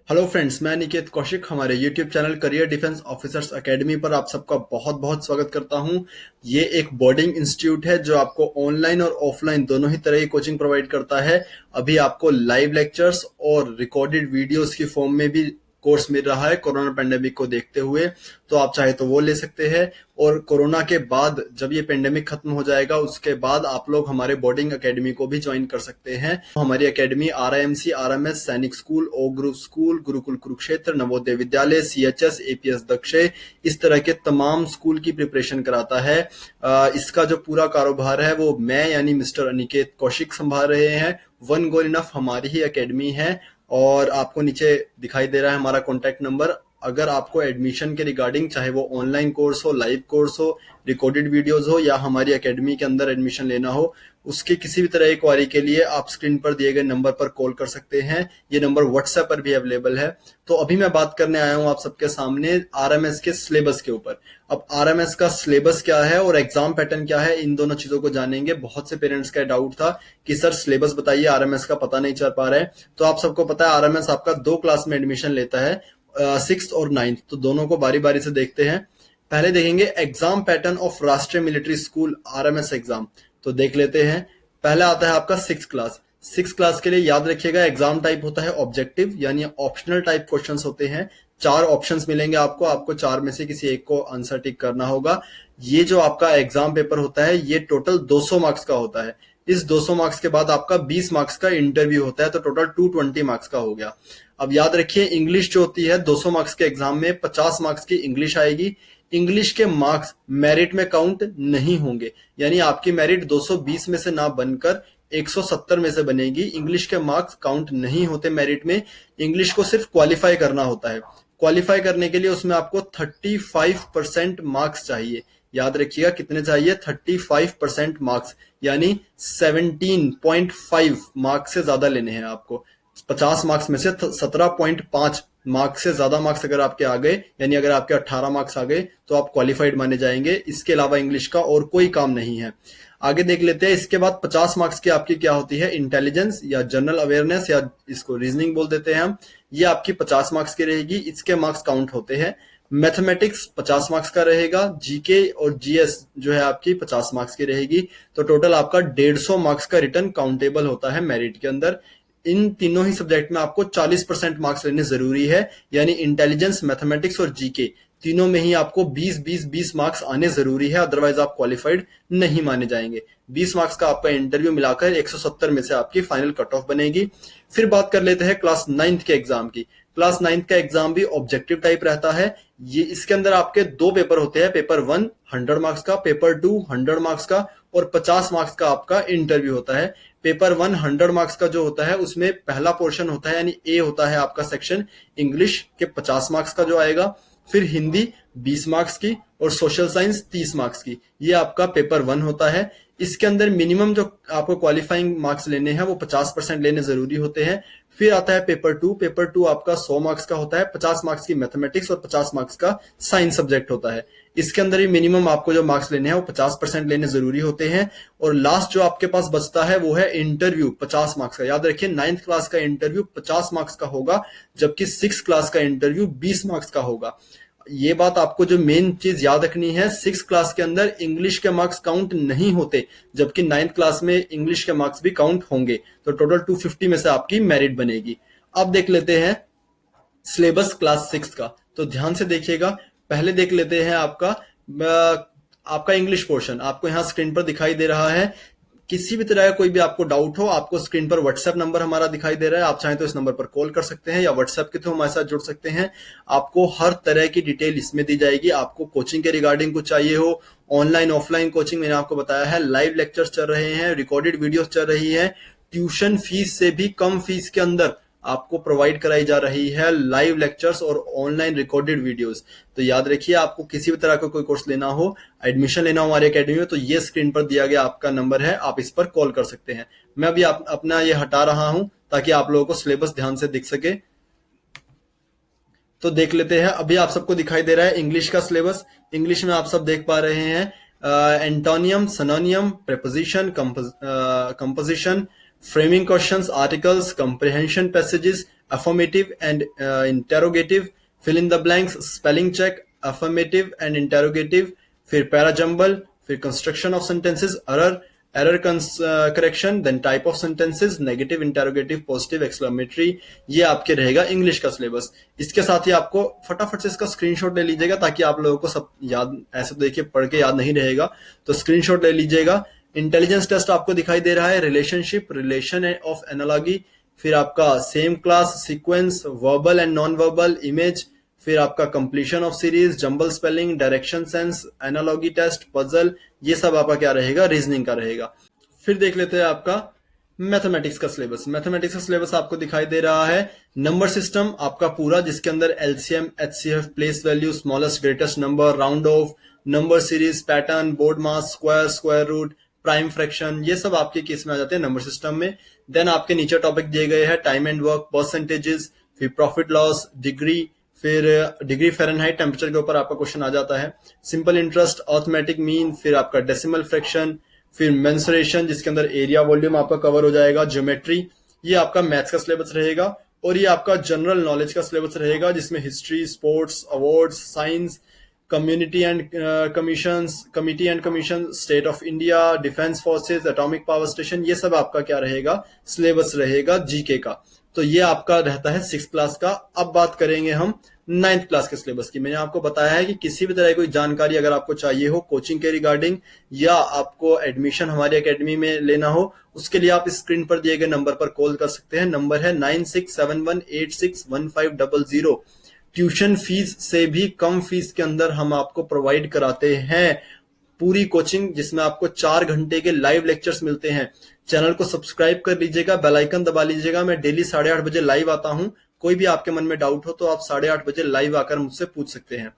Hello friends, मैं निकेत कौशिक हमारे YouTube channel career defence officers academy पर आप सबका बहुत बहुत स्वागत करता हूं। ये एक बोर्डिंग इंस्टीट्यूट है जो आपको ऑनलाइन और ऑफलाइन दोनों ही तरह की कोचिंग प्रोवाइड करता है। अभी आपको लाइव लेक्चर्स और रिकॉर्डेड वीडियोस की फॉर्म में भी कोर्स मिल रहा है कोरोना पेंडेमिक को देखते हुए, तो आप चाहे तो वो ले सकते हैं। और कोरोना के बाद जब ये पेंडेमिक खत्म हो जाएगा उसके बाद आप लोग हमारे बोर्डिंग एकेडमी को भी ज्वाइन कर सकते हैं। हमारी academy RIMC, RMS, Sainik school, O group school, Gurukul Kurukshetra, Navodaya Vidyalaya, CHS, APS दक्षे, इस तरह के तमाम स्कूल की प्रिपरेशन कराता है। इसका जो पूरा कारोबार है वो मैं यानी मिस्टर अनिकेत कौशिक संभाल रहे हैं। वन गोल इनफ हमारी ही एकेडमी है और आपको नीचे दिखाई दे रहा है हमारा कॉन्टैक्ट नंबर। अगर आपको एडमिशन के रिगार्डिंग, चाहे वो ऑनलाइन कोर्स हो, लाइव कोर्स हो, रिकॉर्डेड वीडियोस हो या हमारी एकेडमी के अंदर एडमिशन लेना हो, उसके किसी भी तरह की क्वारी के लिए आप स्क्रीन पर दिए गए नंबर पर कॉल कर सकते हैं। ये नंबर व्हाट्सएप पर भी अवेलेबल है। तो अभी मैं बात करने आया हूं आप सबके सामने आरएमएस के सिलेबस के ऊपर। अब आरएमएस का सिलेबस क्या है और एग्जाम पैटर्न क्या है, इन दोनों चीजों को जानेंगे। बहुत से पेरेंट्स का डाउट था कि सर सिलेबस बताइए, आरएमएस का पता नहीं चल पा रहा है। तो आप सबको पता है आरएमएस आपका 2 क्लास में एडमिशन लेता है, 6th और 9th। तो दोनों को बारी बारी से देखते हैं। पहले देखेंगे एग्जाम पैटर्न ऑफ राष्ट्रीय मिलिट्री स्कूल आरएमएस एग्जाम। तो देख लेते हैं। पहला आता है आपका 6th क्लास। 6th क्लास के लिए याद रखिएगा एग्जाम टाइप होता है ऑब्जेक्टिव यानी ऑप्शनल टाइप क्वेश्चंस होते हैं। 4 ऑप्शंस मिलेंगे आपको 4 में से किसी एक को आंसर टिक करना होगा। ये जो आपका एग्जाम पेपर होता है ये टोटल 200 मार्क्स का होता है। इस 200 मार्क्स के बाद आपका 20 मार्क्स का इंटरव्यू होता है, तो टोटल 220 मार्क्स का हो गया। अब याद रखिए इंग्लिश जो होती है 200 मार्क्स के एग्जाम में 50 मार्क्स की इंग्लिश आएगी। इंग्लिश के मार्क्स मेरिट में काउंट नहीं होंगे, यानी आपकी मेरिट 220 में से ना बनकर 170 में से बनेगी। इंग्लिश के मार्क्स काउंट नहीं होते मेरिट में। इंग्लिश को सिर्फ क्वालिफाई करना होता है। क्वालिफाई करने के लिए उसमें आपको 35% मार्क्स चाहिए। याद रखिएगा कितने चाहिए, 35% मार्क्स, यानी 17.5 मार्क्स से ज्यादा लेने हैं आपको। 50 मार्क्स में से 17.5 मार्क्स से ज्यादा मार्क्स अगर आपके आ गए, यानी अगर आपके 18 मार्क्स आ गए तो आप क्वालिफाइड माने जाएंगे। इसके अलावा इंग्लिश का और कोई काम नहीं है। आगे देख लेते हैं। इसके बाद 50 मार्क्स की आपकी क्या होती है, इंटेलिजेंस या जनरल अवेयरनेस या इसको रीजनिंग बोल देते हैं हम। ये आपकी 50 मार्क्स की रहेगी। इसके मार्क्स काउंट होते हैं। मैथमेटिक्स 50 मार्क्स का रहेगा। जीके और जीएस जो है आपकी 50 मार्क्स की रहेगी। तो टोटल आपका 150 मार्क्स का रिटर्न काउंटेबल होता है मेरिट के अंदर। इन तीनों ही सब्जेक्ट में आपको 40% मार्क्स लेने जरूरी है, यानी इंटेलिजेंस, मैथमेटिक्स और जीके तीनों में ही आपको 20-20-20 मार्क्स आने जरूरी है, अदरवाइज आप क्वालिफाइड नहीं माने जाएंगे। 20 मार्क्स का आपका इंटरव्यू मिलाकर 170 में से आपकी फाइनल कट ऑफ बनेगी। फिर बात कर लेते हैं क्लास 9th के एग्जाम की। क्लास 9th का एग्जाम भी ऑब्जेक्टिव टाइप रहता है। ये इसके अंदर आपके 2 पेपर होते हैं। पेपर 1 100 मार्क्स का, पेपर 2 100 मार्क्स का और 50 मार्क्स का आपका इंटरव्यू होता है। पेपर 1 100 मार्क्स का जो होता है उसमें पहला पोर्शन होता है, यानी ए होता है आपका सेक्शन इंग्लिश के 50 मार्क्स का जो आएगा। फिर हिंदी 20 मार्क्स की और सोशल साइंस 30 मार्क्स की। ये आपका पेपर 1 होता है। इसके अंदर मिनिमम जो आपको क्वालिफाइंग मार्क्स लेने हैं वो 50% लेने जरूरी होते हैं। फिर आता है पेपर 2। पेपर 2 आपका 100 मार्क्स का होता है। 50 मार्क्स की मैथमेटिक्स और 50 मार्क्स का साइंस सब्जेक्ट होता है। इसके अंदर ही मिनिमम आपको जो मार्क्स लेने हैं वो 50% लेने जरूरी होते हैं। और लास्ट जो आपके पास बचता है वो है इंटरव्यू 50 मार्क्स का। याद रखिए 9th क्लास का इंटरव्यू 50 मार्क्स का होगा, जबकि 6th क्लास का इंटरव्यू 20 मार्क्स का होगा। ये बात आपको जो मेन चीज याद रखनी है, 6th क्लास के अंदर इंग्लिश के मार्क्स काउंट नहीं होते, जबकि 9th क्लास में इंग्लिश के मार्क्स भी काउंट होंगे। तो टोटल 250 में से आपकी मेरिट बनेगी। अब देख लेते हैं सिलेबस क्लास 6 का। तो ध्यान से देखिएगा। पहले देख लेते हैं आपका इंग्लिश पोर्शन। आपको यहाँ स्क्रीन पर दिखाई दे रहा है। किसी भी तरह का कोई भी आपको डाउट हो, आपको स्क्रीन पर व्हाट्सएप नंबर हमारा दिखाई दे रहा है। आप चाहें तो इस नंबर पर कॉल कर सकते हैं या व्हाट्सएप के थ्रू हमारे साथ जुड़ सकते हैं। आपको हर तरह की डिटेल इसमें दी जाएगी। आपको कोचिंग के रिगार्डिंग कुछ चाहिए हो, ऑनलाइन ऑफलाइन कोचिंग मैंने आपको बताया है, लाइव लेक्चर्स चल रहे हैं, रिकॉर्डेड वीडियोस चल रही है। ट्यूशन फीस से भी कम फीस के अंदर आपको प्रोवाइड कराई जा रही है लाइव लेक्चर्स और ऑनलाइन रिकॉर्डेड वीडियोस। तो याद रखिए आपको किसी भी तरह का कोई कोर्स लेना हो, एडमिशन लेना हो हमारी एकेडमी में, तो ये स्क्रीन पर दिया गया आपका नंबर है, आप इस पर कॉल कर सकते हैं। मैं अभी अपना ये हटा रहा हूं ताकि आप लोगों को सिलेबस ध्यान से दिख सके। तो देख लेते हैं। अभी आप सबको दिखाई दे रहा है इंग्लिश का सिलेबस। इंग्लिश में आप सब देख पा रहे हैं antonym, सिनोनियम, preposition, composition, framing questions, articles, comprehension passages, affirmative and interrogative, fill in the blanks, spelling check, affirmative and interrogative, फिर parajumble, फिर construction of sentences, error correction, then type of sentences, negative, interrogative, positive, exclamatory. ये आपके रहेगा English का syllabus. इसके साथ ही आपको फटाफट से इसका स्क्रीनशॉट ले लीजिएगा ताकि आप लोगों को सब याद, ऐसे तो देखिए पढ़ के याद नहीं रहेगा, तो स्क्रीनशॉट ले लीजिएगा। इंटेलिजेंस टेस्ट आपको दिखाई दे रहा है, रिलेशनशिप, रिलेशन ऑफ एनालॉजी, फिर आपका same class, sequence, verbal and non verbal, image, फिर आपका completion of series, jumble spelling, direction sense, analogy test, puzzle, ये सब आपका क्या रहेगा, रीजनिंग का रहेगा। फिर देख लेते हैं आपका मैथमेटिक्स का सिलेबस। मैथमेटिक्स का सिलेबस आपको दिखाई दे रहा है, नंबर सिस्टम आपका पूरा, जिसके अंदर LCM, HCF, place value, smallest greatest number, round off, number series, pattern, BODMAS, square, square root, prime fraction, ये सब आपके केस में आ जाते हैं नंबर सिस्टम में। देन आपके नीचे टॉपिक दिए गए हैं, टाइम एंड वर्क, परसेंटेजेस, फिर प्रॉफिट लॉस, डिग्री, फिर डिग्री फ़ारेनहाइट टेम्परेचर के ऊपर आपका क्वेश्चन आ जाता है, सिंपल इंटरेस्ट, अर्थमेटिक मीन, फिर आपका डेसिमल फ्रैक्शन, फिर मेंसुरेशन जिसके अंदर एरिया वॉल्यूम आपका कवर हो जाएगा, ज्योमेट्री, ये आपका मैथ्स का सिलेबस रहेगा। और ये आपका जनरल नॉलेज का सिलेबस रहेगा जिसमें history, sports, awards, science, community and committee and commission, state of India, defence forces, atomic power station, ये सब आपका क्या रहेगा, सिलेबस रहेगा जीके का। तो ये आपका रहता है 6th क्लास का। अब बात करेंगे हम 9th क्लास के सिलेबस की। मैंने आपको बताया है कि किसी भी तरह की कोई जानकारी अगर आपको चाहिए हो कोचिंग के रिगार्डिंग, या आपको एडमिशन हमारी एकेडमी में लेना हो, उसके लिए आप स्क्रीन पर दिए गए नंबर पर कॉल कर सकते हैं। नंबर है 9671861500। ट्यूशन फीस से भी कम फीस के अंदर हम आपको प्रोवाइड कराते हैं पूरी कोचिंग, जिसमें आपको 4 घंटे के लाइव लेक्चर्स मिलते हैं। चैनल को सब्सक्राइब कर लीजिएगा, बेल आइकन दबा लीजिएगा। मैं डेली 8:30 बजे लाइव आता हूं। कोई भी आपके मन में डाउट हो तो आप 8:30 बजे लाइव आकर मुझसे पूछ सकते हैं।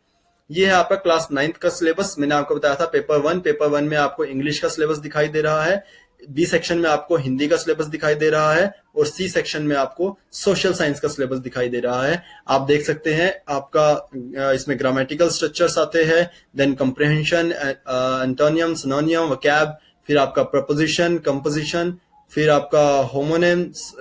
ये है आपका क्लास 9th का सिलेबस। मैंने आपको बताया था पेपर 1 में आपको इंग्लिश का सिलेबस दिखाई दे रहा है, बी सेक्शन में आपको हिंदी का सिलेबस दिखाई दे रहा है, और सी सेक्शन में आपको सोशल साइंस का सिलेबस दिखाई दे रहा है। आप देख सकते हैं आपका इसमें ग्रामेटिकल स्ट्रक्चर्स आते हैं, then comprehension, antonym, synonym, vocab, फिर आपका प्रपोजिशन, कंपोजिशन, फिर आपका होमोनिम्स,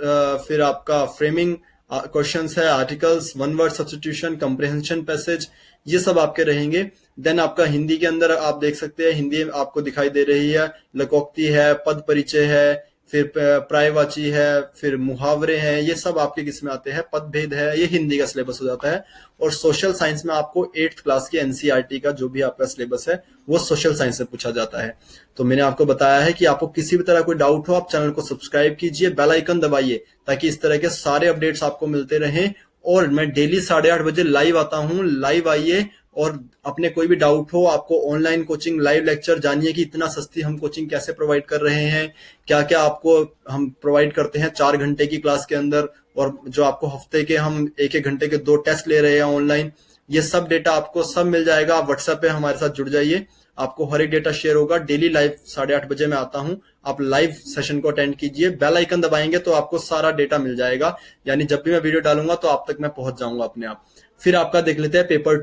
फिर आपका फ्रेमिंग क्वेश्चंस है, articles, one word substitution, comprehension passage, ये सब आपके रहेंगे। देन आपका हिंदी के अंदर आप देख सकते हैं, हिंदी आपको दिखाई दे रही है, लकोक्ति है, पद परिचय है, फिर प्रायवाची है, फिर मुहावरे हैं, ये सब आपके किसमें आते हैं, पद भेद है, ये हिंदी का सिलेबस हो जाता है। और सोशल साइंस में आपको 8th क्लास की एनसीईआरटी का जो भी आपका सिलेबस है वो सोशल साइंस से पूछा जाता है। तो मैंने आपको बताया है कि आपको किसी भी तरह कोई डाउट हो आप चैनल को सब्सक्राइब कीजिए, बेल आइकन दबाइए, ताकि इस तरह के सारे अपडेट्स आपको मिलते रहें। और मैं डेली 8:30 बजे लाइव आता हूँ, लाइव आइए और अपने कोई भी डाउट हो, आपको ऑनलाइन कोचिंग, लाइव लेक्चर, जानिए कि इतना सस्ती हम कोचिंग कैसे प्रोवाइड कर रहे हैं, क्या क्या आपको हम प्रोवाइड करते हैं 4 घंटे की क्लास के अंदर, और जो आपको हफ्ते के हम 1-1 घंटे के 2 टेस्ट ले रहे हैं ऑनलाइन, ये सब डेटा आपको सब मिल जाएगा। आप व्हाट्सएप पे हमारे साथ जुड़ जाइए, आपको हर एक डेटा शेयर होगा। डेली लाइव 8:30 बजे मैं आता हूँ, आप लाइव सेशन को अटेंड कीजिए, बेल आइकन दबाएंगे तो आपको सारा डेटा मिल जाएगा, यानी जब भी मैं वीडियो डालूंगा तो आप तक मैं पहुंच जाऊंगा अपने आप। फिर आपका देख लेते हैं पेपर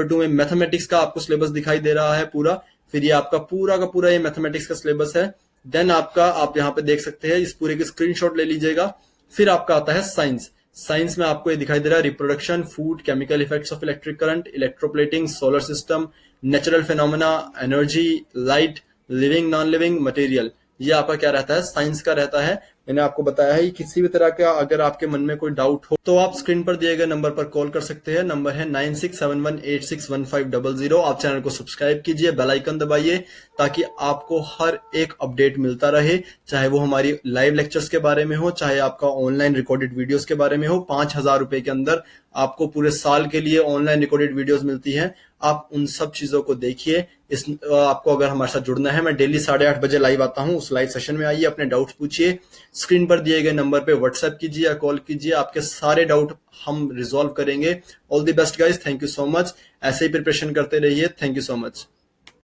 2 में मैथमेटिक्स का आपको सिलेबस दिखाई दे रहा है पूरा। फिर ये आपका पूरा का पूरा ये मैथमेटिक्स का सिलेबस है। देन आपका आप यहाँ पे देख सकते हैं, इस पूरे की स्क्रीनशॉट ले लीजिएगा। फिर आपका आता है साइंस। साइंस में आपको ये दिखाई दे रहा है reproduction, food, chemical effects of electric current, electroplating, solar system, natural phenomena, energy, light, living, non living, material, ये आपका क्या रहता है, साइंस का रहता है। मैंने आपको बताया है कि किसी भी तरह का अगर आपके मन में कोई डाउट हो तो आप स्क्रीन पर दिए गए नंबर पर कॉल कर सकते हैं। नंबर है 9671861500। आप चैनल को सब्सक्राइब कीजिए, बेल आइकन दबाइए, ताकि आपको हर एक अपडेट मिलता रहे, चाहे वो हमारी लाइव लेक्चर्स के बारे में हो, चाहे आपका ऑनलाइन रिकॉर्डेड वीडियोस के बारे में हो। 5000 रुपए के अंदर आपको पूरे साल के लिए ऑनलाइन रिकॉर्डेड वीडियोस मिलती हैं। आप उन सब चीजों को देखिए। आपको अगर हमारे साथ जुड़ना है, मैं डेली 8:30 बजे लाइव आता हूँ, उस लाइव सेशन में आइए, अपने डाउट्स पूछिए, स्क्रीन पर दिए गए नंबर पे व्हाट्सएप कीजिए या कॉल कीजिए, आपके सारे डाउट हम रिजॉल्व करेंगे। All the best guys, thank you so much. ऐसे ही प्रिपरेशन करते रहिए, थैंक यू सो मच।